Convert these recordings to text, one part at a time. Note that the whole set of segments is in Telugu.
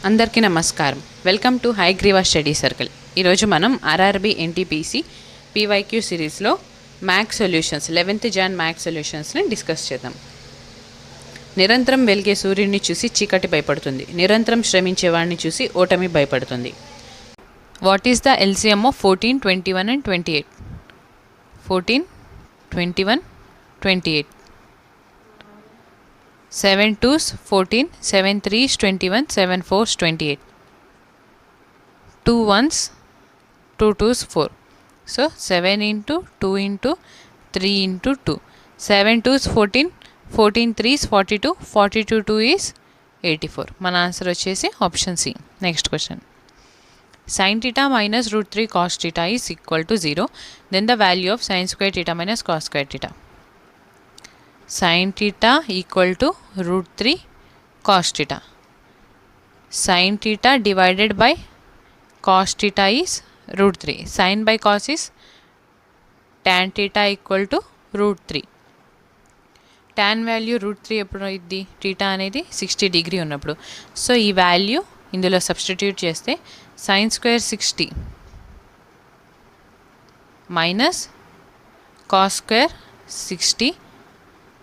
అందరికీ నమస్కారం. Welcome to Hayagriva study circle. ఈరోజు మనం ఆర్ఆర్బీ ఎన్టీపీసీ పీవైక్యూ సిరీస్లో maths solutions 11th June maths సొల్యూషన్స్ని డిస్కస్ చేద్దాం. నిరంతరం వెలిగే సూర్యుడిని చూసి చీకటి భయపడుతుంది, నిరంతరం శ్రమించేవాడిని చూసి ఓటమి భయపడుతుంది. What is the LCM of 14, 21 and 28? 14, 21, 28. 7 2s 14, 7 3s 21, 7 4s 28. 2 1s 2 2s 4. So 7 into 2 into 3 into 2. 7 2s 14, 14 3s 42, 42 2 is 84. మన ఆన్సర్ వచ్చేసి option C. Next question. sin theta minus root 3 cos theta is equal to 0. Then the value of sin square theta minus cos square theta. Sin theta equal to root 3 cos theta. Sin theta divided by cos theta is root 3. Sin by cos is tan theta equal to root 3. tan value root 3 ఎప్పుడు ఇది theta అనేది 60 డిగ్రీ ఉన్నప్పుడు. సో ఈ వాల్యూ ఇందులో సబ్స్టిట్యూట్ చేస్తే sin square 60 minus cos square 60.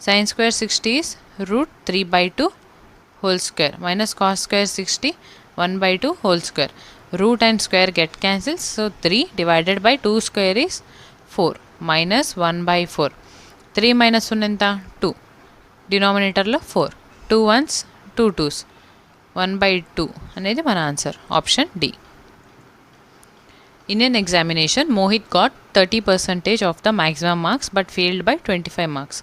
sin square 60 is root 3 by 2 whole square minus cos square 60 1 by 2 whole square. Root and square get cancelled, so 3 divided by 2 square is 4 minus 1 by 4. 3 minus 1 ఎంత 2, డినామినేటర్లో 4, 2 1s 2 2s 1 by 2 అనేది మన answer option D. In an examination, Mohit got 30% of the maximum marks but failed by 25 marks.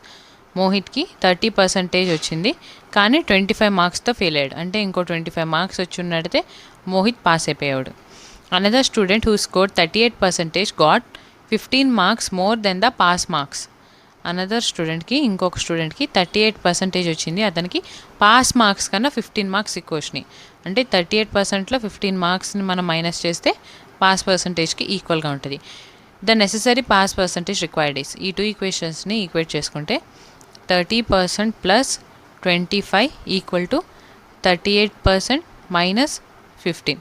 మోహిత్కి 30% వచ్చింది కానీ 25 మార్క్స్తో ఫెయిల్ అయ్యాడు. అంటే ఇంకో 25 మార్క్స్ వచ్చి ఉన్నట్టయితే మోహిత్ పాస్ అయిపోయాడు. Another student who scored 38% got 15 marks more than the pass marks. Another స్టూడెంట్కి ఇంకొక స్టూడెంట్కి 38% వచ్చింది, అతనికి పాస్ మార్క్స్ కన్నా 15 మార్క్స్ ఎక్కువ వచ్చినాయి. అంటే 38%లో 15 మార్క్స్ని మనం మైనస్ చేస్తే పాస్ పర్సంటేజ్కి ఈక్వల్గా ఉంటుంది. The necessary pass percentage required is. ఈ టూ ఈక్వేషన్స్ని ఈక్వేట్ చేసుకుంటే 30% plus 25 equal to 38% minus 15.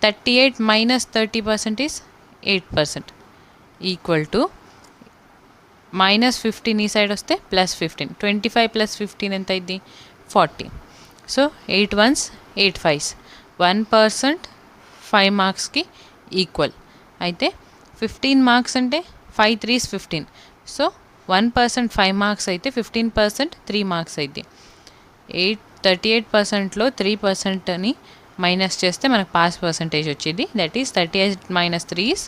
38 minus 30% is 8% equal to minus 15 ఈ సైడ్ వస్తే ప్లస్ 15. 25 plus 15 ఎంత అయింది 40. సో 8 1s 8 5s 1% 5 మార్క్స్కి ఈక్వల్ అయితే 15 మార్క్స్ అంటే 5 3s 15. సో 1% 5 మార్క్స్ అయితే 15% 3 మార్క్స్ అయితే 38%లో 3%ని మైనస్ చేస్తే మనకు పాస్ పర్సంటేజ్ వచ్చింది. That is 38 minus 3 is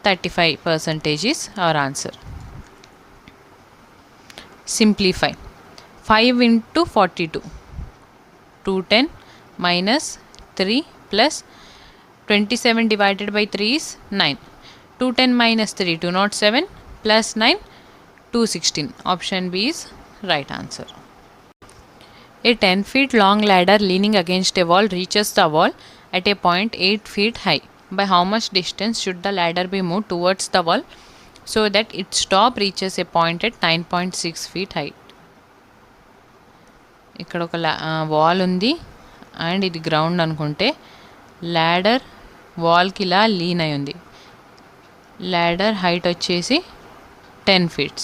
35% is our answer. Simplify. 5 into 42 210 minus 3 plus 27 divided by 3 is 9. 210 minus 3 207 plus 9 216. Option B is right answer. A 10 feet long ladder leaning against a wall reaches the wall at a point 8 feet high. By how much distance should the ladder be moved towards the wall so that its top reaches a point at 9.6 feet height? ఇక్కడ ఒక వాల్ ఉంది అండ్ ఇది గ్రౌండ్ అనుకుంటే ల్యాడర్ వాల్కి ఇలా లీన్ అయి ఉంది. ల్యాడర్ హైట్ వచ్చేసి 10 feet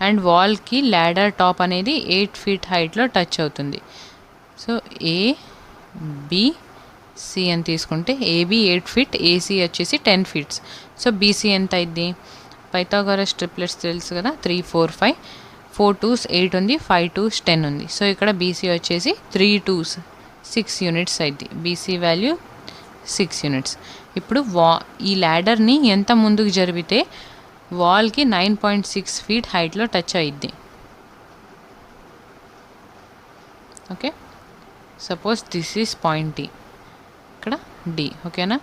అండ్ వాల్కి ల్యాడర్ టాప్ అనేది 8 feet హైట్లో టచ్ అవుతుంది. సో ఏబిసి అని తీసుకుంటే ఏబి 8 feet, ఏసీ వచ్చేసి 10 feet. సో బీసీ ఎంత అయింది? పైథాగరస్ ట్రిప్లెట్స్ తెలుసు కదా, 3 4 5, 4 2s 8 ఉంది, 5 2s 10 ఉంది. సో ఇక్కడ బీసీ వచ్చేసి 3 2s 6 units అయింది. BC value 6 units. ఇప్పుడు ఈ ల్యాడర్ని ఎంత ముందుకు జరిపితే వాల్కి 9.6 feet హైట్లో టచ్ అయ్యిద్ది. Okay, suppose this is point D, ఇక్కడ డి. ఓకేనా,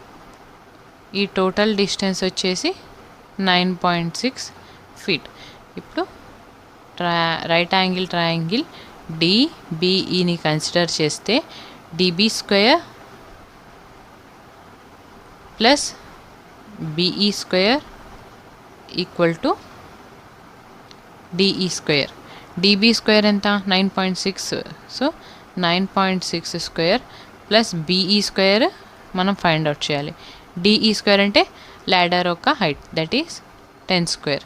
ఈ టోటల్ డిస్టెన్స్ వచ్చేసి 9.6 feet. ఇప్పుడు రైట్ యాంగిల్ ట్రయాంగిల్ డిబిఈని కన్సిడర్ చేస్తే DB square plus BE square equal to DE square. DB square ఎంత 9.6. So 9.6 square plus BE square మనం ఫైండ్ అవుట్ చేయాలి. డిఈ స్క్వేర్ అంటే ల్యాడర్ యొక్క height, that is 10 square.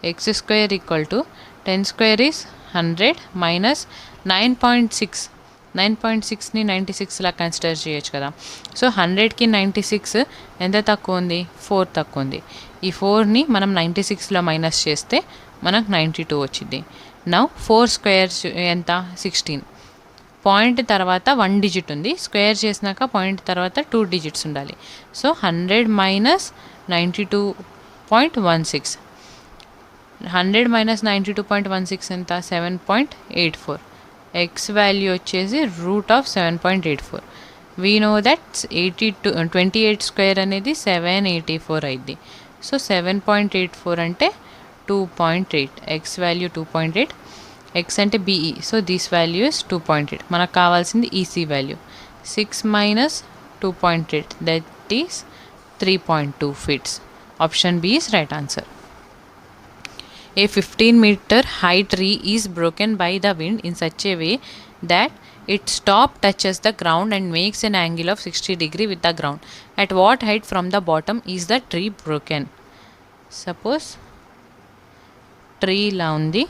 X square equal to 10 square is 100 minus 9.6. 9.6ని 96లా consider చేయొచ్చు కదా. సో 100కి 96 ఎంత తక్కువ ఉంది? 4 తక్కువ ఉంది. ఈ 4ని మనం 96లో మైనస్ చేస్తే మనకు 92 వచ్చింది. నౌ 4 స్క్వేర్ ఎంత? 16. పాయింట్ తర్వాత 1 డిజిట్ ఉంది, స్క్వేర్ చేసినాక పాయింట్ తర్వాత 2 డిజిట్స్ ఉండాలి. So 100 minus 92.16. 100 మైనస్ 92.16 ఎంత? 7.84. ఎక్స్ వాల్యూ వచ్చేసి root of 7.84. We know that 28 square అనేది 784 అయింది. సో 7.84 అంటే 2.8. X value 2.8. ఎక్స్ అంటే BE, so this value is 2.8. మనకు కావాల్సింది EC value. 6 minus 2.8 that is 3.2 feets. Option B is right answer. A 15-meter high tree is broken by the wind in such a way that its top touches the ground and makes an angle of 60 degrees with the ground. At what height from the bottom is the tree broken? Suppose tree లా ఉంది,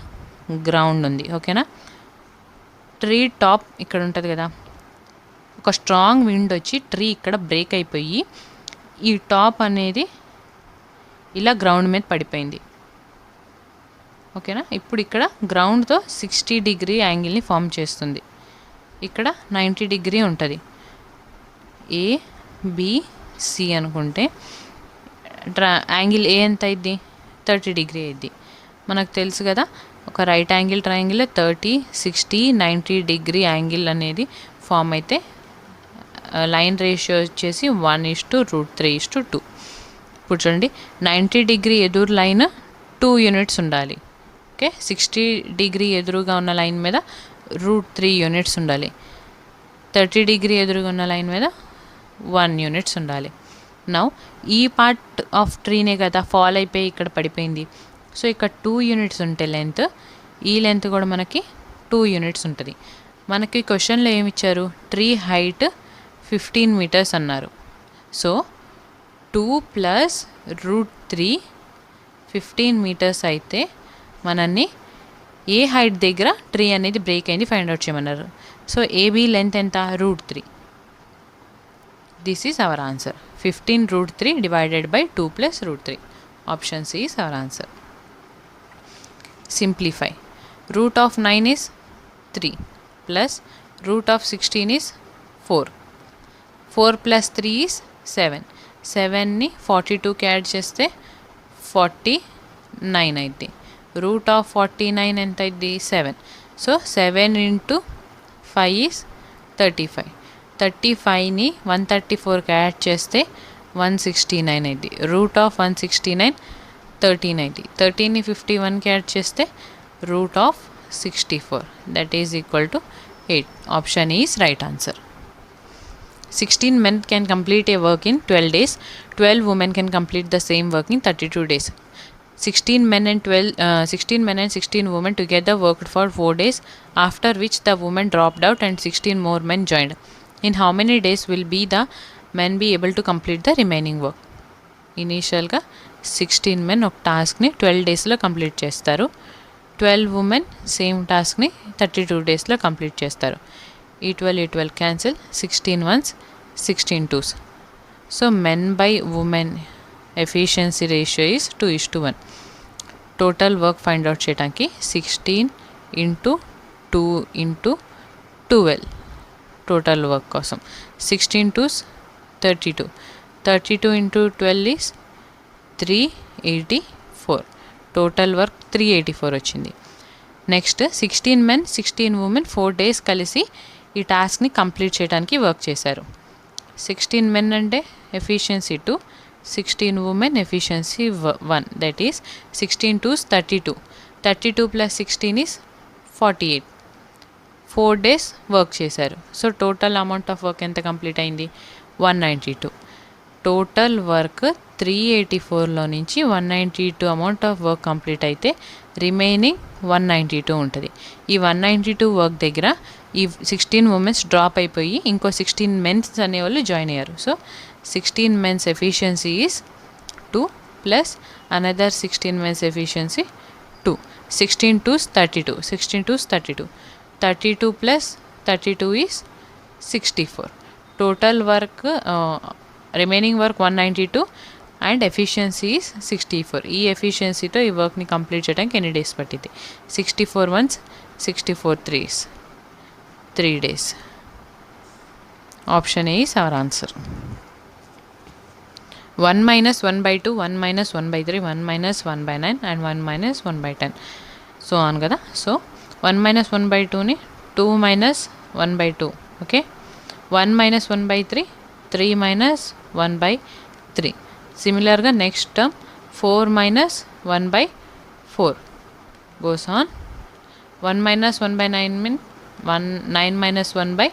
గ్రౌండ్ ఉంది, ఓకేనా. ట్రీ టాప్ ఇక్కడ ఉంటుంది కదా, ఒక స్ట్రాంగ్ విండ్ వచ్చి ట్రీ ఇక్కడ బ్రేక్ అయిపోయి ఈ టాప్ అనేది ఇలా గ్రౌండ్ మీద పడిపోయింది, ఓకేనా. ఇప్పుడు ఇక్కడ గ్రౌండ్తో 60 డిగ్రీ యాంగిల్ని ఫామ్ చేస్తుంది. ఇక్కడ 90 డిగ్రీ ఉంటుంది. ఏబిసి అనుకుంటే యాంగిల్ ఏ ఎంత అయింది? 30 డిగ్రీ అయింది. మనకు తెలుసు కదా, ఒక right angle triangle 30, 60, 90 degree angle అనేది ఫామ్ అయితే లైన్ రేషియో వచ్చేసి 1:√3:2. ఇప్పుడు చూడండి, 90 డిగ్రీ ఎదురు లైన్ 2 యూనిట్స్ ఉండాలి, ఓకే. 60 డిగ్రీ ఎదురుగా ఉన్న లైన్ మీద √3 యూనిట్స్ ఉండాలి. 30 డిగ్రీ ఎదురుగా ఉన్న లైన్ మీద 1 యూనిట్స్ ఉండాలి. నౌ ఈ పార్ట్ ఆఫ్ ట్రీనే కదా ఫాల్ అయిపోయి ఇక్కడ పడిపోయింది. సో ఇక్కడ 2 యూనిట్స్ ఉంటే లెంత్, ఈ లెంత్ కూడా మనకి 2 యూనిట్స్ ఉంటుంది. మనకి క్వశ్చన్లో ఏమి ఇచ్చారు? ట్రీ హైట్ 15 మీటర్స్ అన్నారు. సో 2 + √3 15 మీటర్స్ అయితే మనల్ని ఏ హైట్ దగ్గర ట్రీ అనేది బ్రేక్ అయింది ఫైండ్ అవుట్ చేయమన్నారు. సో ఏబీ లెంత్ ఎంత? √3. This is our answer. 15√3 divided by 2 + √3. Option C is our answer. Simplify. Root of 9 is 3 plus root of 16 is 4. 4 plus 3 is 7. 7ని 42కి add చేస్తే 49 అయింది. రూట్ ఆఫ్ 49 ఎంత అయింది? 7. So 7 × 5 is 35. 35ని 134కి యాడ్ చేస్తే 169 అయింది. రూట్ ఆఫ్ 169 13 అయింది. 13ని 51కి యాడ్ చేస్తే root of 64, that is equal to 8. Option is right answer. 16 men can complete a work in 12 days. 12 women can complete the same work in 32 days. 16 men and 16 women together worked for 4 days, after which the women dropped out and 16 more men joined. In how many days will be the men be able to complete the remaining work? ఇనీషియల్గా 16 men ఒక టాస్క్ని 12 డేస్లో కంప్లీట్ చేస్తారు. 12 ఉమెన్ సేమ్ టాస్క్ని 32 డేస్లో కంప్లీట్ చేస్తారు. ఈ 12 cancel, 16 ones, 16 twos. So men by women efficiency ratio is 2:1. Total work find out చేయడానికి 16 × 2 × 12 టోటల్ వర్క్ కోసం. 16 twos 32. 32 × 12 ఈజ్ 384. టోటల్ వర్క్ 384 వచ్చింది. నెక్స్ట్ 16 men 16 women 4 days కలిసి ఈ టాస్క్ని కంప్లీట్ చేయడానికి వర్క్ చేశారు. 16 men అంటే efficiency 2, 16 women efficiency 1, that is 16 twos 32. 32 + 16 is 48. 4 days work చేశారు. So total amount of work ఎంత కంప్లీట్ అయింది? 192. టోటల్ వర్క్ 384లో నుంచి 192 అమౌంట్ ఆఫ్ వర్క్ కంప్లీట్ అయితే రిమైనింగ్ 192 ఉంటుంది. ఈ 192 వర్క్ దగ్గర ఈ 16 ఉమెన్స్ డ్రాప్ అయిపోయి ఇంకో 16 మెన్స్ అనేవాళ్ళు జాయిన్ అయ్యారు. So 16 mens efficiency is 2 plus another 16 mens efficiency 2. 16 2s 32. 16 2s 32. 32 plus 32 is 64. Total work, remaining work 192 and efficiency is 64. ఈ ఎఫిషియన్సీతో ఈ వర్క్ని కంప్లీట్ చేయడానికి ఎన్ని డేస్ పట్టింది? 64 1s 64 3s 3 days. Option A is our answer. 1 minus 1 by 2, 1 minus 1 by 3, 1 minus 1 by 9 and 1 minus 1 by 10. So on కదా. సో 1 minus 1 by 2ని 2 minus 1 by 2. Okay. 1 minus 1 by 3, 3 minus 1 by 3. సిమిలర్గా next term 4 minus 1 by 4 goes on. 1 minus 1 by 9 mean 9 minus 1 by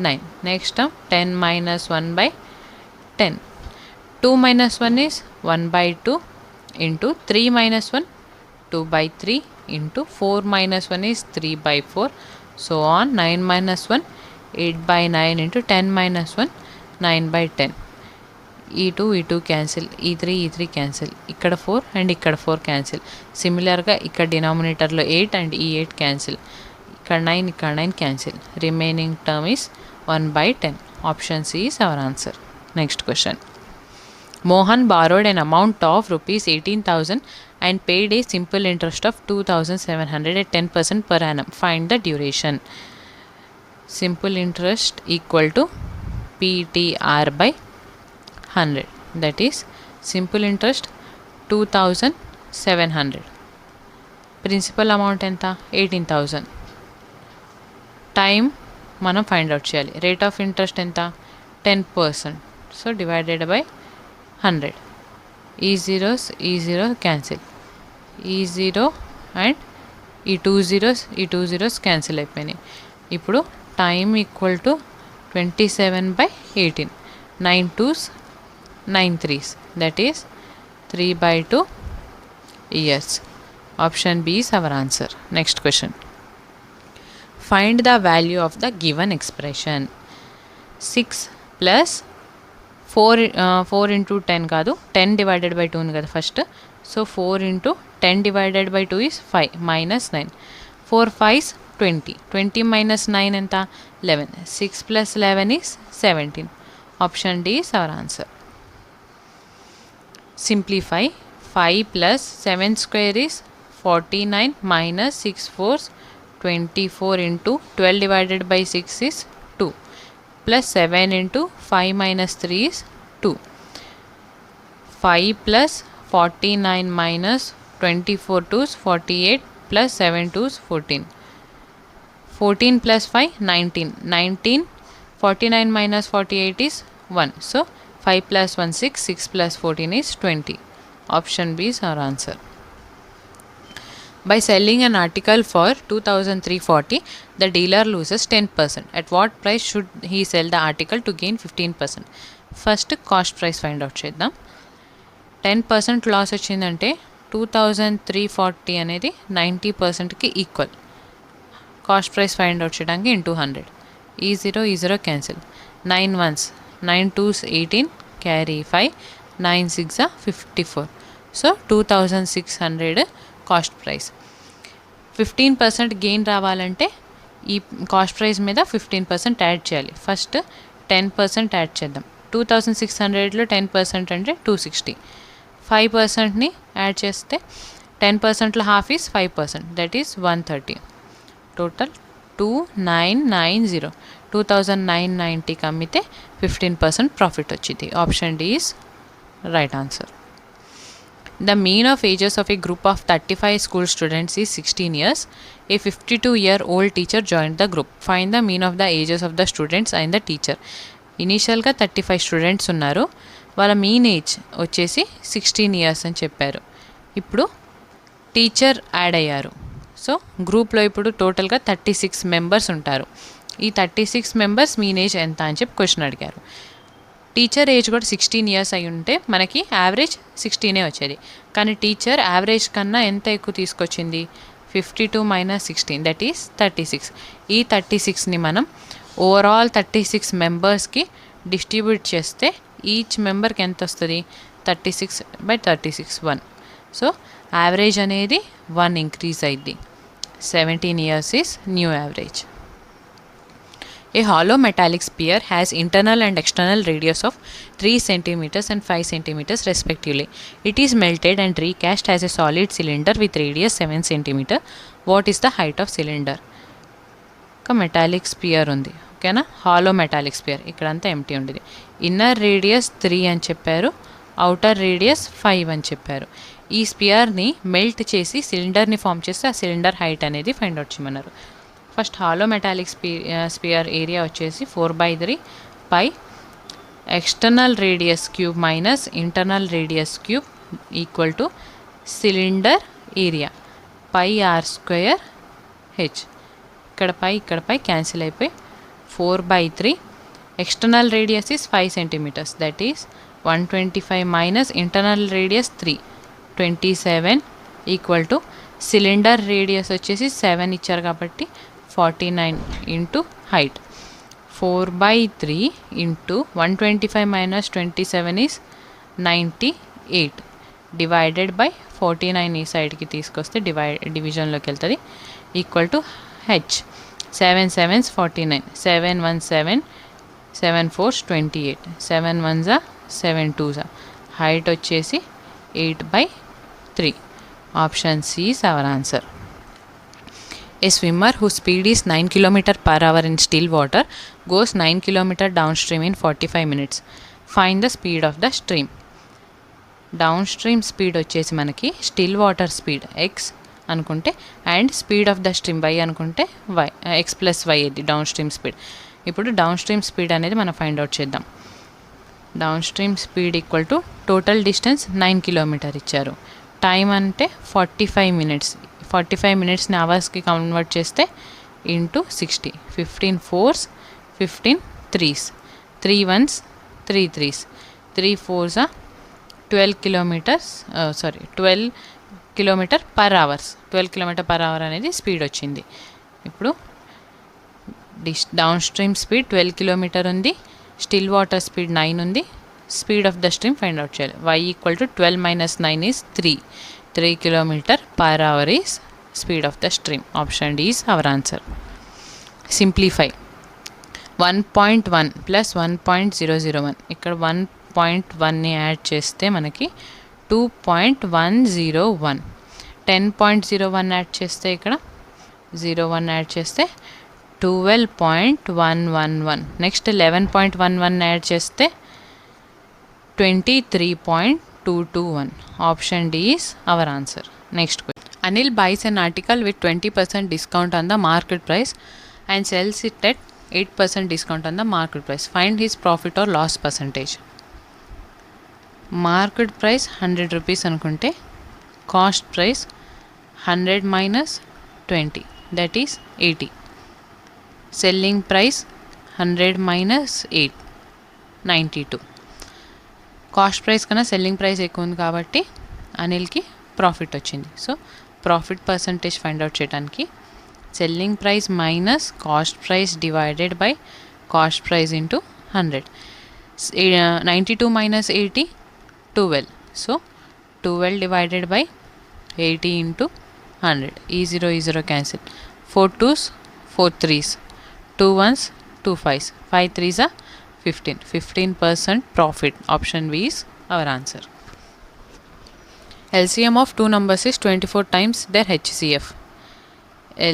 9. Next term 10 minus 1 by 10. 2 minus 1 is 1 by 2 into 3 minus 1 2 by 3 into 4 minus 1 is 3 by 4. So on 9 minus 1 8 by 9 into 10 minus 1 9 by 10. E2 cancel, E3 cancel. ఇక్కడ 4 and ఇక్కడ 4 cancel. సిమిలర్గా ఇక్కడ డినామినేటర్లో 8 and ఈ 8 cancel. ఇక్కడ 9 cancel. Remaining term is 1 by 10. Option C is our answer. Next question. Mohan borrowed an amount of rupees 18,000 and paid a simple interest of 2,700 at 10% per annum. Find the duration. Simple interest equal to PTR by 100. That is simple interest 2,700. Principal amount ఎంత? 18,000. Time మనం ఫైండ్ అవుట్ చేయాలి. రేట్ ఆఫ్ ఇంట్రెస్ట్ ఎంత? 10%. So divided by 100. ఈ జీరో క్యాన్సిల్. ఈ 0 అండ్ ఈ 2 zeros క్యాన్సిల్ అయిపోయినాయి. ఇప్పుడు time equal to 27/18. 9 2s 9 3s. That is 3/2 years. Option B is our answer. Next question. Find the value of the given expression. 6 plus 4 into 10 కాదు, 10 divided by 2 ఉంది కదా first. So 4 into 10 divided by 2 is 5 minus 9. 4 5s 20. 20 minus 9 ఎంత? 11. 6 plus 11 is 17. Option D is our answer. Simplify. 5 plus 7 square is 49 minus 6 4s 24 into 12 divided by 6 is 2 plus 7 into 5 minus 3 is 2. 5 plus 49 minus 24 2s 48 plus 7 2s 14. 14 plus 5 19. 19 49 minus 48 is 1. So 5 plus 1 6. 6 plus 14 is 20. Option B is our answer. By selling an article for 2,340, the dealer loses 10%. At what price should he sell the article to gain 15%? First cost price find out చేద్దాం. 10% లాస్ వచ్చిందంటే 2,340 అనేది 90%కి equal. Cost price find out చేయడానికి ఇంటూ 100. ఈ 0 cancel. 9 1s 9 2s 18 carry 5 9 6 54. So 2,600 cost price. 15% gain రావాలంటే ఈ కాస్ట్ ప్రైస్ మీద 15% యాడ్ చేయాలి. ఫస్ట్ 10% యాడ్ చేద్దాం. 2,600లో 10% అంటే 260. 5%ని యాడ్ చేస్తే 10%లో half is 5%. That is 130. Total 2990. 2,990కి అమ్మితే 15% ప్రాఫిట్ వచ్చింది. Option D is right answer. The mean of ages of a group of 35 school students is 16 years. A 52-year-old teacher joined the group. Find the mean of the ages of the students and the teacher. ఇనీషియల్గా 35 స్టూడెంట్స్ ఉన్నారు. వాళ్ళ మీన్ ఏజ్ వచ్చేసి 16 years అని చెప్పారు. ఇప్పుడు టీచర్ యాడ్ అయ్యారు. సో గ్రూప్లో ఇప్పుడు టోటల్గా 36 మెంబర్స్ ఉంటారు. ఈ 36 మెంబర్స్ మీన్ ఏజ్ ఎంత అని చెప్పి క్వశ్చన్ అడిగారు. టీచర్ ఏజ్ కూడా 16 years అయి ఉంటే మనకి యావరేజ్ 16 వచ్చేది. కానీ టీచర్ యావరేజ్ కన్నా ఎంత ఎక్కువ తీసుకొచ్చింది? 52 minus 16 that is 36. ఈ 36ని మనం ఓవరాల్ 36 మెంబర్స్కి డిస్ట్రిబ్యూట్ చేస్తే ఈచ్ మెంబర్కి ఎంత వస్తుంది 36/36 1. సో యావరేజ్ అనేది 1 ఇంక్రీజ్ అయింది. 17 years is new average. A hollow metallic sphere has internal and external radius of 3 cm and 5 cm respectively. It is melted and recast as a solid cylinder with radius 7 cm. What is the height of cylinder? ఒక మెటాలిక్ స్పియర్ ఉంది, ఓకేనా. హాలో మెటాలిక్ స్పియర్, ఇక్కడంతా ఎంటీ ఉండేది. ఇన్నర్ రేడియస్ 3 అని చెప్పారు, అవుటర్ రేడియస్ 5 అని చెప్పారు. ఈ స్పియర్ని మెల్ట్ చేసి సిలిండర్ని ఫామ్ చేస్తే ఆ సిలిండర్ హైట్ అనేది ఫైండ్ అవుట్ చేయమన్నారు. First hollow metallic sphere area వచ్చేసి 4/3 pi external radius cube minus internal radius cube equal to cylinder area pi r² h. ఇక్కడ పై క్యాన్సిల్ అయిపోయి 4/3 external radius is 5 cm, that is 125 minus internal radius 3 27 equal to cylinder radius వచ్చేసి 7 ఇచ్చారు కాబట్టి 49 into height. 4/3 into 125 minus 27 is 98 divided by 49 ఈ సైడ్కి తీసుకొస్తే డివిజన్లోకి వెళ్తుంది equal to H. 7 7s 49, 7 1 7, 7 4s 28, 7 1s 7 2s. Height వచ్చేసి 8/3. Option C is our answer. A swimmer whose speed is 9 km/h in still water goes 9 km downstream in 45 minutes. Find the speed of the stream. Downstream speed వచ్చేసి మనకి స్టిల్ వాటర్ స్పీడ్ x అనుకుంటే and speed of the stream y అనుకుంటే y, x+y ఇది డౌన్ స్ట్రీమ్ స్పీడ్. ఇప్పుడు డౌన్ స్ట్రీమ్ స్పీడ్ అనేది మనం ఫైండ్ అవుట్ చేద్దాం. Down stream speed equal to total distance 9 km ఇచ్చారు, టైం అంటే 45 minutes. 45 minutesని అవర్స్కి కన్వర్ట్ చేస్తే into 60, 15 4s 15 3s, 3 1s 3 3s, 3 4s 12 km/h. 12 km/h అనేది స్పీడ్ వచ్చింది. ఇప్పుడు డౌన్ స్ట్రీమ్ స్పీడ్ 12 km ఉంది, స్టిల్ వాటర్ స్పీడ్ 9 ఉంది. Speed of the stream find out చేయాలి. y equal to 12 minus 9 is 3 km/h is speed of the stream. Option D is our answer. Simplify. 1.1 plus 1.001. ఇక్కడ 1.1ని యాడ్ చేస్తే మనకి 2.101. 10.01 యాడ్ చేస్తే ఇక్కడ 01 యాడ్ చేస్తే 12.111. నెక్స్ట్ 11.11 యాడ్ చేస్తే 23.221. Option D is our answer. Next question. Anil buys an article with 20% discount on the market price and sells it at 8% discount on the market price. Find his profit or loss percentage. Market price 100 rupees అనుకుంటే cost price 100 minus 20, that is 80. Selling price 100 minus 8, 92. Cost price కన్నా సెల్లింగ్ ప్రైస్ ఎక్కువ ఉంది కాబట్టి అనిల్కి ప్రాఫిట్ వచ్చింది. So profit percentage find out చేయడానికి selling price minus cost price divided by cost price into 100. 92 minus 80 12. So 12 divided by 80 into 100. ఈ 0 cancel. 4 2s 4 3s, 2 1s 2 5s, 5 3s 15% profit. Option B is our answer. LCM of two numbers is 24 times their HCF.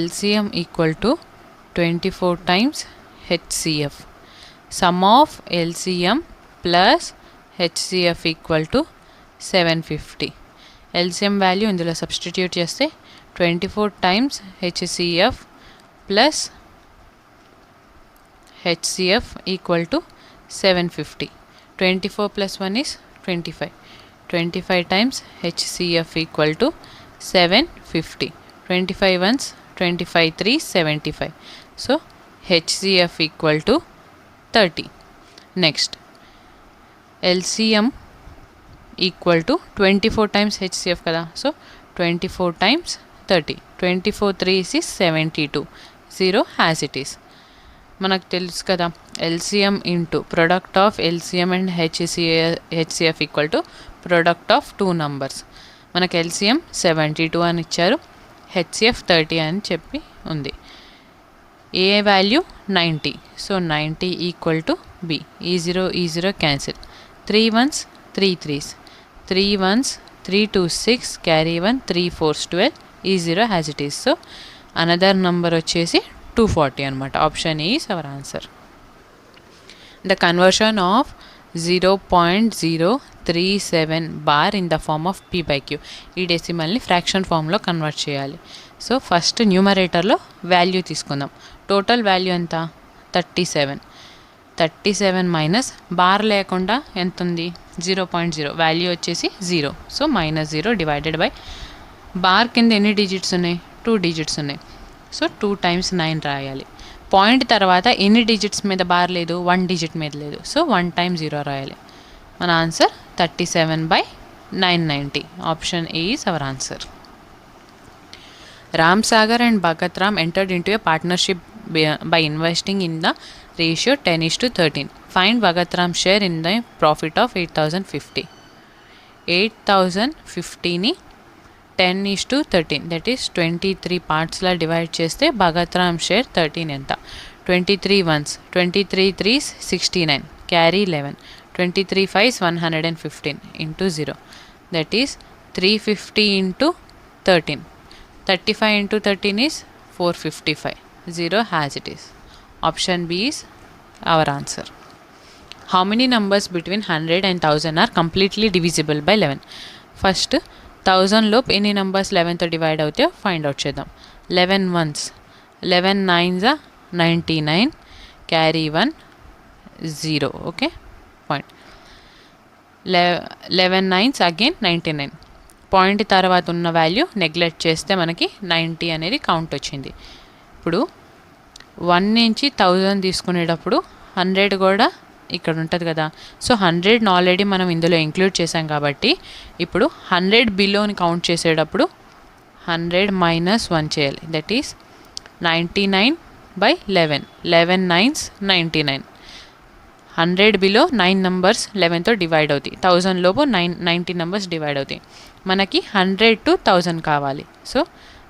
LCM equal to 24 times HCF. Sum of LCM plus HCF equal to 750. LCM value ఇందులో సబ్స్టిట్యూట్ చేస్తే 24 times HCF plus HCF equal to 750. 24 plus 1 is 25. 25 times HCF equal to 750. 25 ones 25 3 75. So HCF equal to 30. Next LCM equal to 24 times HCF kada. So 24 times 30. 24 3s is 72. 0 as it is. మనకు తెలుసు కదా, LCM into product of LCM and HCF equal to product of two numbers. మనకు ఎల్సిఎం 72 అని ఇచ్చారు, హెచ్సిఎఫ్ 30 అని చెప్పి ఉంది. A value 90, so 90 equal to B. ఈ zero cancel. 3 1s 3 3s, 3 1s 3 2 6, carry 1, 3 4s 12, ఈ zero has it is. So another number వచ్చేసి 240 అనమాట. Option A is our answer. The conversion of 0.037 bar in the form of p/q. ఈ డెసిమల్ని ఫ్రాక్షన్ ఫామ్లో కన్వర్ట్ చేయాలి. సో ఫస్ట్ న్యూమరేటర్లో వాల్యూ తీసుకుందాం. టోటల్ వాల్యూ ఎంత? 37. 37 మైనస్ బార్ లేకుండా ఎంత ఉంది? 0.0. వాల్యూ వచ్చేసి 0. సో -0 డివైడెడ్ బై బార్ కింద ఎన్ని డిజిట్స్ ఉన్నాయి? 2 డిజిట్స్ ఉన్నాయి. సో 2 times 9 రాయాలి. పాయింట్ తర్వాత ఎన్ని డిజిట్స్ మీద బార్ లేదు? 1 డిజిట్ మీద లేదు. సో 1 times 0 రాయాలి. మన answer 37/990. Option A is our answer. Ram Sagar and Bhagat Ram entered into a partnership by investing in the ratio 10:13. Find Bhagat Ram's share in the profit of 8,050. 8,050ని 10:13, that is 23 పార్ట్స్లా డివైడ్ చేస్తే భగత్ రామ్ షేర్ 13 ఎంత? 23 1s, 23 3s 69, carry 11, 23 5s 115 into 0, that is 350 into 13. 35 into 13 is 455. 0 as it is. Option B is our answer. How many numbers between 100 and 1000 are completely divisible by 11? First 1000 లోపు ఎన్ని numbers 11తో డివైడ్ అవుతాయో ఫైండ్ అవుట్ చేద్దాం. 11 1s, 11 9s 99, carry 1, 0. Okay, point. 11 9s again 99. Point తర్వాత ఉన్న వాల్యూ నెగ్లెక్ట్ చేస్తే మనకి 90 అనేది కౌంట్ వచ్చింది. ఇప్పుడు 1 నుంచి 1000 తీసుకునేటప్పుడు 100 కూడా ఇక్కడ ఉంటుంది కదా. సో 100 ఆల్రెడీ మనం ఇందులో ఇంక్లూడ్ చేసాం కాబట్టి ఇప్పుడు 100 బిలోని కౌంట్ చేసేటప్పుడు 100 - 1 చేయాలి. That is 99/11. 11 9s 99. 100 below 9 numbers 11తో డివైడ్ అవుతాయి. 1000 లోపు 90 numbers డివైడ్ అవుతాయి. మనకి 100 to 1000 కావాలి. So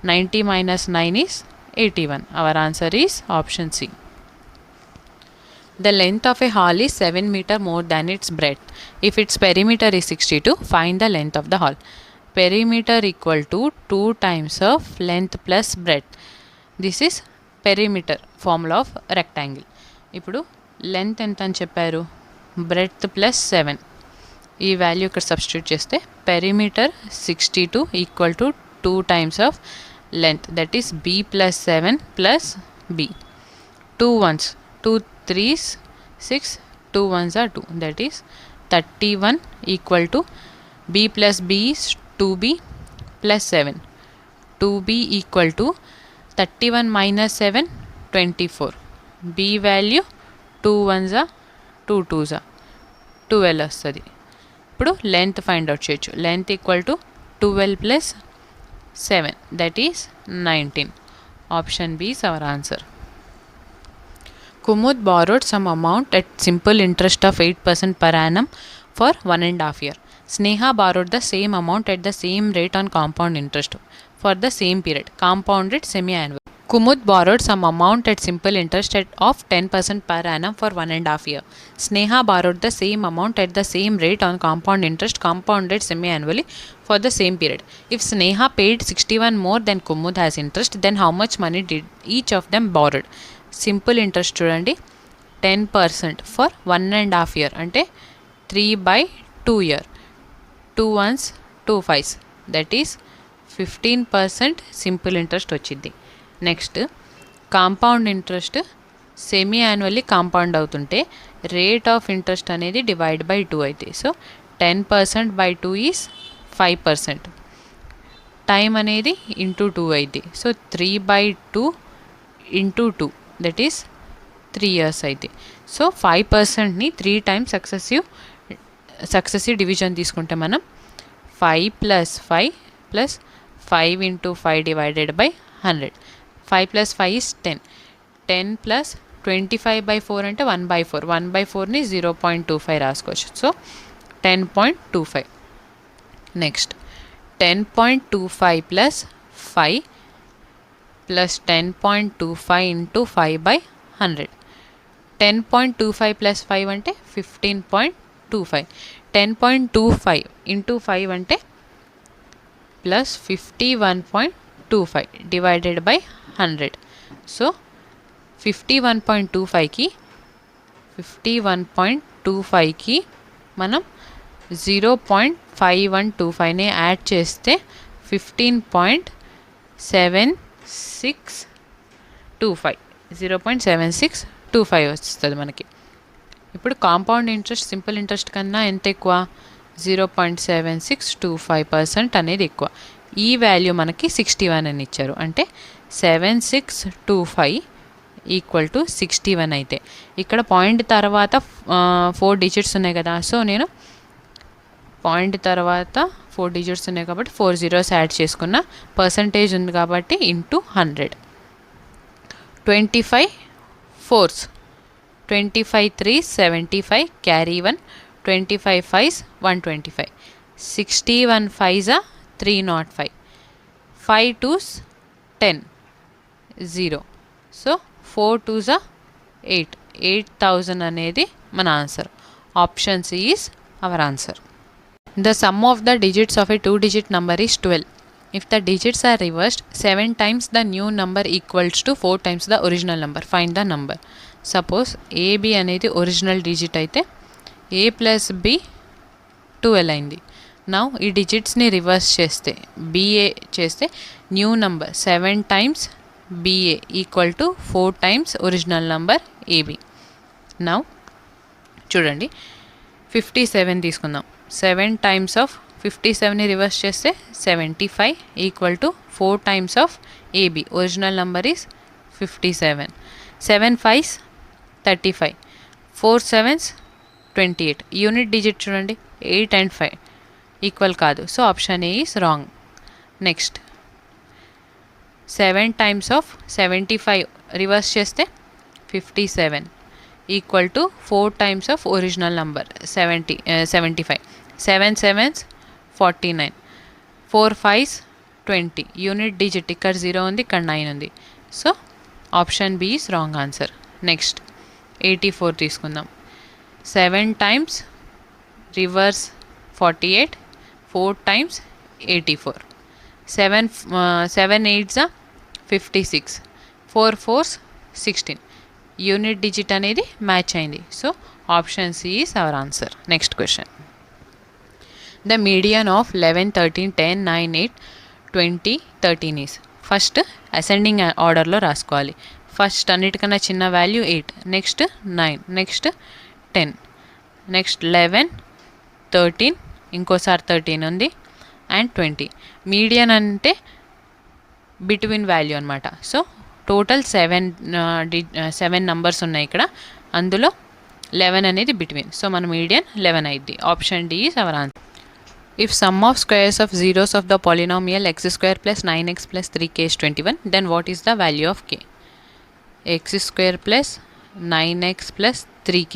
90 - 9 is 81. Our answer is option C. The length of a hall is 7 meters more than its breadth. If its perimeter is 62, find the length of the hall. Perimeter equal to 2 times of length plus breadth. This is perimeter formula of rectangle. ఇప్పుడు లెంత్ ఎంత అని చెప్పారు? Breadth plus 7. ఈ వాల్యూ ఇక్కడ సబ్స్టిట్యూట్ చేస్తే perimeter 62 equal to 2 times of length, that is b + 7 + b. 2 1s 2 3s 6, 2 1s are 2, that is 31 equal to b plus b is 2b plus 7. 2b equal to 31 minus 7 24. b value 2 1s are 2 2s are 12 వస్తుంది. ఇప్పుడు లెంత్ ఫైండ్ అవుట్ చేయొచ్చు. Length equal to 12 plus 7, that is 19. Option B is our answer. Kumud borrowed some amount at simple interest of 8% per annum for 1.5 years. Sneha borrowed the same amount at the same rate on compound interest for the same period, compounded semi-annual. Kumud borrowed some amount at simple interest of 10% per annum for 1.5 years. Sneha borrowed the same amount at the same rate on compound interest, compounded semi-annually for the same period. If Sneha paid 61 more than Kumud has interest, then how much money did each of them borrowed? Simple interest చూడండి, 10% ఫర్ 1.5 year అంటే 3/2 year. 2 1s 2 5s, that is 15% simple interest వచ్చింది. Next compound interest semi annually compound అవుతుంటే రేట్ ఆఫ్ ఇంట్రెస్ట్ అనేది డివైడ్ బై 2 అవుతాయి. So 10%/2 is 5%. టైం అనేది ఇంటూ 2 అయింది. So 3/2 into 2, that is 3 years అయితే. సో 5%ని 3 times సక్సెసివ్ డివిజన్ తీసుకుంటే మనం 5 + 5 + 5 into 5 divided by 100. 5 plus 5 is 10. 10 plus 25 by 4 అంటే 1 by 4. 1 by 4ని 0.25 రాసుకోవచ్చు. So 10.25. Next 10.25 plus 5 plus 10.25 into 5 by 100. 10.25 plus 5 అంటే 15.25. 10.25 into 5 అంటే plus 51.25 divided by 100. సో 51.25కి మనం 0.5125ని యాడ్ చేస్తే 15.7625 0.7625 వస్తుంది మనకి. ఇప్పుడు కాంపౌండ్ ఇంట్రెస్ట్ సింపుల్ ఇంట్రెస్ట్ కన్నా ఎంత ఎక్కువ? 0.7625% అనేది ఎక్కువ. ఈ వాల్యూ మనకి 61 అని ఇచ్చారు. అంటే 7625 ఈక్వల్ టు 61 అయితే ఇక్కడ పాయింట్ తర్వాత 4 డిజిట్స్ ఉన్నాయి కదా. సో నేను పాయింట్ తర్వాత 4 డిజిట్స్ ఉన్నాయి కాబట్టి 4 zeros యాడ్ చేసుకున్న. పర్సంటేజ్ ఉంది కాబట్టి into 100. 25 4s 25 3s 75 carry 1 25 5s 125 61 5s 305 5 2s 10 0. So 4 2s 8 8000 అనేది మన answer. Option C is our answer. The sum of the digits of a 2-digit number is 12. If the digits are reversed, 7 times the new number equals to 4 times the original number. Find the number. Suppose AB అనేది ఒరిజినల్ డిజిట్ అయితే A plus B 12 అయింది. నౌ ఈ డిజిట్స్ని రివర్స్ చేస్తే BA చేస్తే new number 7 times BA equal to 4 times original number AB. Now చూడండి 57 తీసుకుందాం. 7 times of 57ని రివర్స్ చేస్తే 75 equal to 4 times of AB. Original number is 57. 7 5s 35 4 7s 28. Unit digit చూడండి 8 and 5 ఈక్వల్ కాదు. So option A is wrong. Next 7 times of 75 reverse చేస్తే 57 equal to 4 times of original number 75. 7 7s 49 4 5s 20. Unit digit ఇక్కడ 0 ఉంది, ఇక్కడ 9 ఉంది. So option B is wrong answer. Next 84 తీసుకుందాం. 7 times reverse 48 4 times 84 7 8s 56 4 4s 16. Unit digit అనేది మ్యాచ్ అయింది. So option C is our answer. Next question. The median of 11, 13, 10, 9, 8, 20, 13 is. First ascending ఆర్డర్లో రాసుకోవాలి. ఫస్ట్ అన్నిటికన్నా చిన్న వాల్యూ 8, నెక్స్ట్ 9, నెక్స్ట్ 10, నెక్స్ట్ 11, 13, ఇంకోసారి 13 ఉంది, అండ్ 20. మీడియన్ అంటే బిట్వీన్ వాల్యూ అనమాట. సో టోటల్ 7 నంబర్స్ ఉన్నాయి ఇక్కడ, అందులో 11 అనేది బిట్వీన్. సో మన మీడియన్ 11 అయింది. Option D is our answer. If sum of squares of zeros of the polynomial x square plus 9x plus 3k is 21, then what is the value of k? X square plus 9x plus 3k.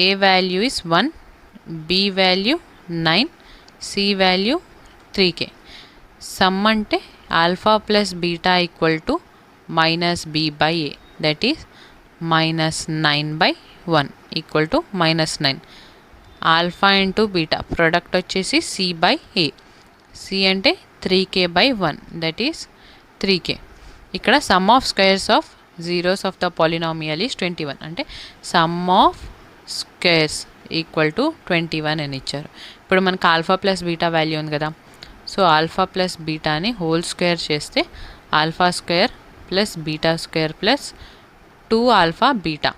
A value is 1, B value 9, C value 3k. Sum ante alpha plus beta equal to minus b by a, that is minus 9 by 1 equal to minus 9. Alpha into beta product వచ్చేసి సి బై ఏ. సి అంటే 3k by 1, that is 3k. ఇక్కడ some of squares of zeros of the polynomial is 21. అంటే some of squares equal to 21 అని ఇచ్చారు. ఇప్పుడు మనకు ఆల్ఫా ప్లస్ బీటా వాల్యూ ఉంది కదా. సో ఆల్ఫా ప్లస్ బీటాని హోల్ స్క్వేర్ చేస్తే alpha square plus beta square plus 2 alpha beta.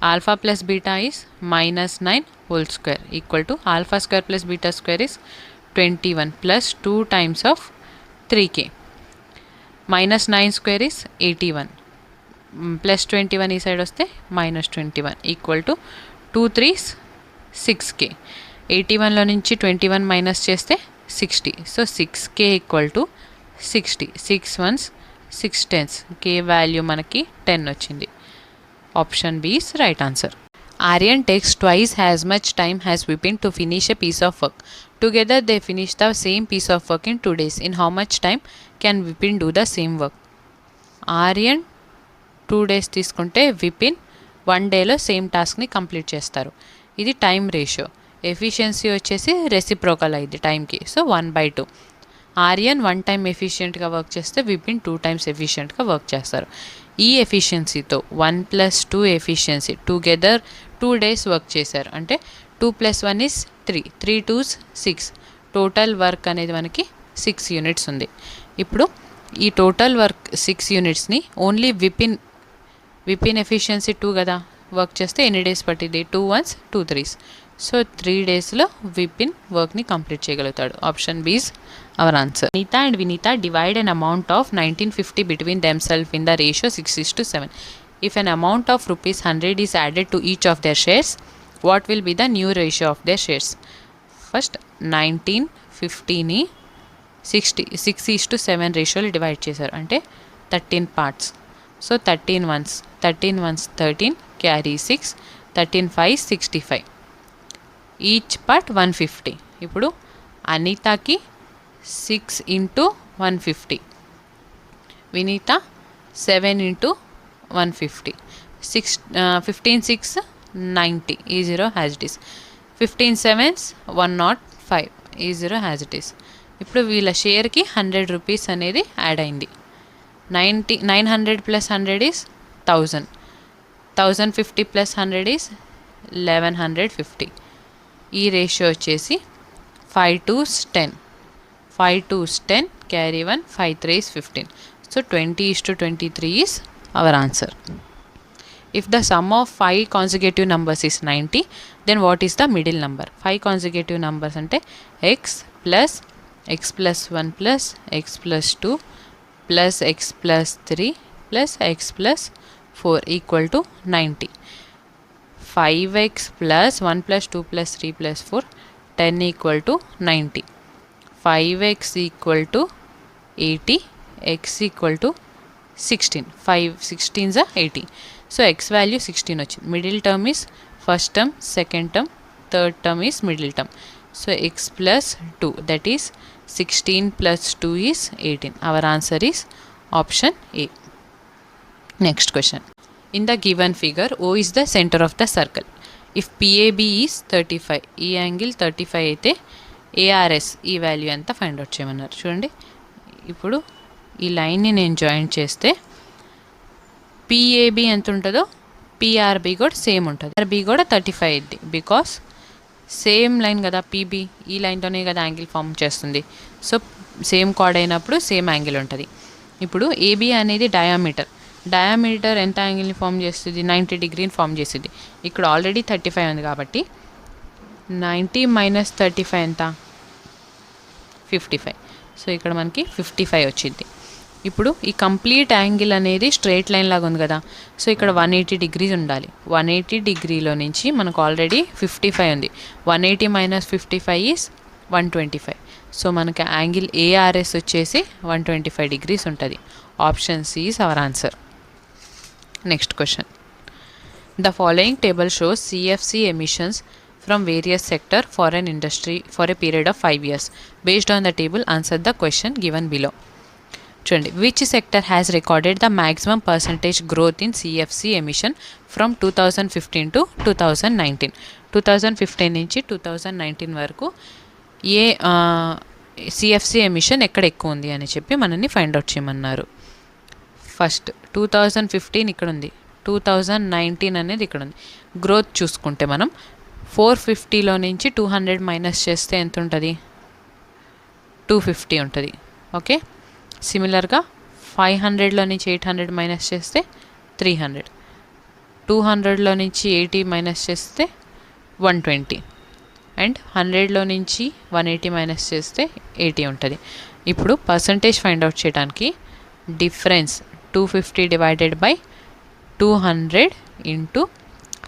Alpha plus beta is minus 9 whole square equal to alpha square plus beta square is 21 plus 2 times of 3k. Minus 9 square is 81 plus 21 ఈ సైడ్ వస్తే minus 21 equal to 2 3s 6k. 81లో నుంచి 21 మైనస్ చేస్తే 60. So 6k equal to 60. 6 ones 6 tens. K value మనకి 10 వచ్చింది. Option B is right answer. Aryan takes twice as much time as Vipin to finish a piece of work. Together they finish the same piece of work in 2 days. In how much time can Vipin do the same work? Aryan 2 days తీసుకుంటే Vipin 1 డేలో సేమ్ టాస్క్ని కంప్లీట్ చేస్తారు. ఇది టైం రేషియో. ఎఫిషియన్సీ వచ్చేసి రెసిప్రోకల్ అయింది టైంకి. సో 1/2. ఆర్యన్ 1 టైం ఎఫిషియెంట్గా వర్క్ చేస్తే విపిన్ 2 టైమ్స్ ఎఫిషియెంట్గా వర్క్ చేస్తారు. ఈ ఎఫిషియన్సీతో 1 + 2 ఎఫిషియన్సీ టుగెదర్ 2 days వర్క్ చేశారు. అంటే 2 + 1 is 3. 3 2s 6. టోటల్ వర్క్ అనేది మనకి 6 యూనిట్స్ ఉంది. ఇప్పుడు ఈ టోటల్ వర్క్ 6 యూనిట్స్ని ఓన్లీ విపిన్ ఎఫిషియన్సీ 2 కదా, వర్క్ చేస్తే ఎన్ని డేస్ పట్టింది? 2 1s 2 3s. సో 3 daysలో విపిన్ వర్క్ని కంప్లీట్ చేయగలుగుతాడు. Option B is our answer. Nita and Vinita divide an amount of 1950 between themselves in the ratio 6:7. If an amount of rupees 100 is added to each of their shares, what will be the new ratio of their shares? First 1950ని 6:7 రేషియోలో డివైడ్ చేశారు. అంటే 13 parts. So 13 ones 13 carry 6, 13 5 65. Each part 150. ఇప్పుడు అనితకి 6 × 150, వినీత 7 × 150. 15 6 90 ఈ 0 హ్యాజ్ ఇట్ ఈస్. 15 7s 105 ఈ 0 హ్యాజ్ ఇట్ ఈస్. ఇప్పుడు వీళ్ళ షేర్కి 100 రూపీస్ అనేది యాడ్ అయింది. 900 + 100 is 1000. 1050 + 100 is 1150. ఈ రేషియో వచ్చేసి 5 2s 10. 5 2s 10 carry 1, 5 3s 15. So 20:23 is our answer. If the sum of 5 consecutive numbers is 90, then what is the middle number? 5 consecutive numbers అంటే x + x + 1 + x + 2 + x + 3 + x + 4 = 90. 5x + 1 + 2 + 3 + 4 10 = 90. 5x = 80, x = 16. 5 16s are 80. So x value 16 వచ్చింది. Middle term is first term, second term, third term is middle term. So x + 2 that is 16 + 2 is 18. Our answer is option A. Next question. In the given figure, O is the center of the circle. If PAB is 35, ఈ యాంగిల్ 35 అయితే ARS ఈ వాల్యూ ఎంత ఫైండ్ అవుట్ చేయమన్నారు. చూడండి, ఇప్పుడు ఈ లైన్ని నేను జాయిన్ చేస్తే PAB ఎంత ఉంటుందో PRB కూడా సేమ్ ఉంటుంది. RB కూడా 35 అయింది. బికాస్ సేమ్ లైన్ కదా PB, ఈ లైన్తోనే కదా యాంగిల్ ఫామ్ చేస్తుంది. సో సేమ్ కార్డ్ అయినప్పుడు సేమ్ యాంగిల్ ఉంటుంది. ఇప్పుడు AB అనేది డయామీటర్ ఎంత యాంగిల్ని ఫామ్ చేస్తుంది? 90 degrees ఫామ్ చేస్తుంది. ఇక్కడ ఆల్రెడీ 35 ఉంది కాబట్టి 90 - 35 ఎంత? 55. సో ఇక్కడ మనకి 55 వచ్చింది. ఇప్పుడు ఈ కంప్లీట్ యాంగిల్ అనేది స్ట్రైట్ లైన్ లాగా ఉంది కదా, సో ఇక్కడ 180 degrees ఉండాలి. 180 degreesలో నుంచి మనకు ఆల్రెడీ 55 ఉంది. 180 - 55 is 125. సో మనకి యాంగిల్ ARS వచ్చేసి 125 degrees ఉంటుంది. Option C is our answer. Next question. The following table shows CFC emissions from various sector for an industry for a period of 5 years. Based on the table, answer the question given below. చూడండి, which sector has recorded the maximum percentage growth in CFC emission from 2015 to 2019? 2015 నుంచి 2019 వరకు ఏ CFC ఎమిషన్ ఎక్కడ ఎక్కువ ఉంది అని చెప్పి మనల్ని ఫైండ్ అవుట్ చేయమన్నారు. ఫస్ట్ 2015 ఇక్కడ ఉంది, 2019 అనేది ఇక్కడ ఉంది. గ్రోత్ చూసుకుంటే మనం 450లో నుంచి 200 మైనస్ చేస్తే ఎంత ఉంటుంది? 250 ఉంటుంది. ఓకే, సిమిలర్గా 500లో నుంచి 800 మైనస్ చేస్తే 300, 200లో నుంచి 80 మైనస్ చేస్తే 120, అండ్ 100లో నుంచి 180 మైనస్ చేస్తే 80 ఉంటుంది. ఇప్పుడు పర్సంటేజ్ ఫైండ్ అవుట్ చేయడానికి డిఫరెన్స్ 250 డివైడెడ్ బై 200 ఇంటూ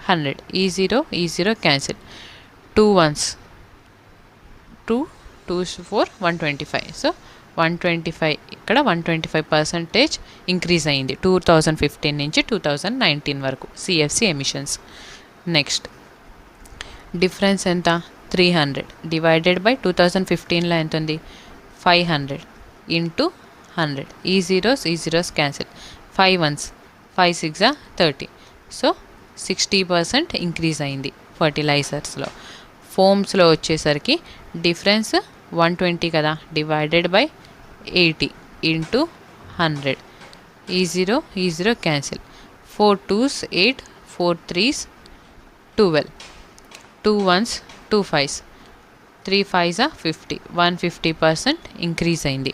100. ఈ 0 క్యాన్సిల్. 2 1s 2, 4 125. సో 125 ఇక్కడ 125% ఇంక్రీజ్ అయింది 2015 నుంచి 2019 వరకు సిఎఫ్సి ఎమిషన్స్. నెక్స్ట్ డిఫరెన్స్ ఎంత 300 డివైడెడ్ బై 2015లో ఎంత ఉంది 500 ఇంటూ 100. ఈ zeros cancel, 5 ones 5 6 30. So 60% increase అయింది ఫర్టిలైజర్స్లో. ఫోమ్స్లో వచ్చేసరికి డిఫరెన్స్ 120 కదా, డివైడెడ్ బై 80 ఇంటూ 100. ఈ zero cancel, 4 2s 8 4 3s 12, 2 1s 2 5s 3 5s 50, 150% increase అయింది.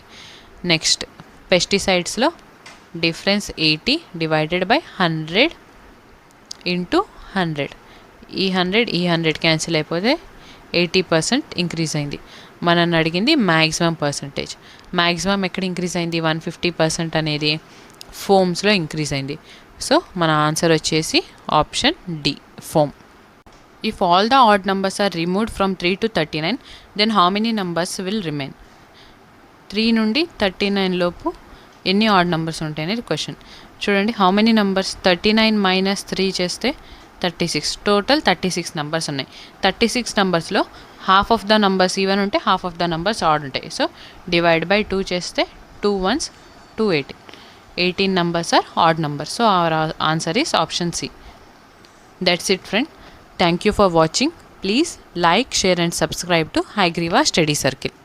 నెక్స్ట్ పెస్టిసైడ్స్లో డిఫరెన్స్ 80 డివైడెడ్ బై 100 ఇంటూ 100. ఈ 100 క్యాన్సిల్ అయిపోతే 80% ఇంక్రీజ్ అయింది. మనల్ని అడిగింది మ్యాక్సిమం పర్సంటేజ్. మ్యాక్సిమం ఎక్కడ ఇంక్రీజ్ అయింది 150% అనేది ఫోమ్స్లో ఇంక్రీజ్ అయింది. సో మన ఆన్సర్ వచ్చేసి option D, foam. If all the odd numbers are removed from 3 to 39 then how many numbers will remain? 3 నుండి 39 లోపు ఎన్ని ఆడ్ నంబర్స్ ఉంటాయి అనేది క్వశ్చన్. చూడండి, హౌ మెనీ నంబర్స్, 39 మైనస్ 3 చేస్తే 36, టోటల్ 36 నెంబర్స్ ఉన్నాయి. 36 నెంబర్స్లో half of the numbers even ఉంటే half of the numbers odd ఉంటాయి. సో డివైడ్ బై 2 చేస్తే 2 1s 2 18 numbers are odd numbers. So our answer is option C. That's it friend. Thank you for watching. Please like, share and subscribe to Hayagriva study circle.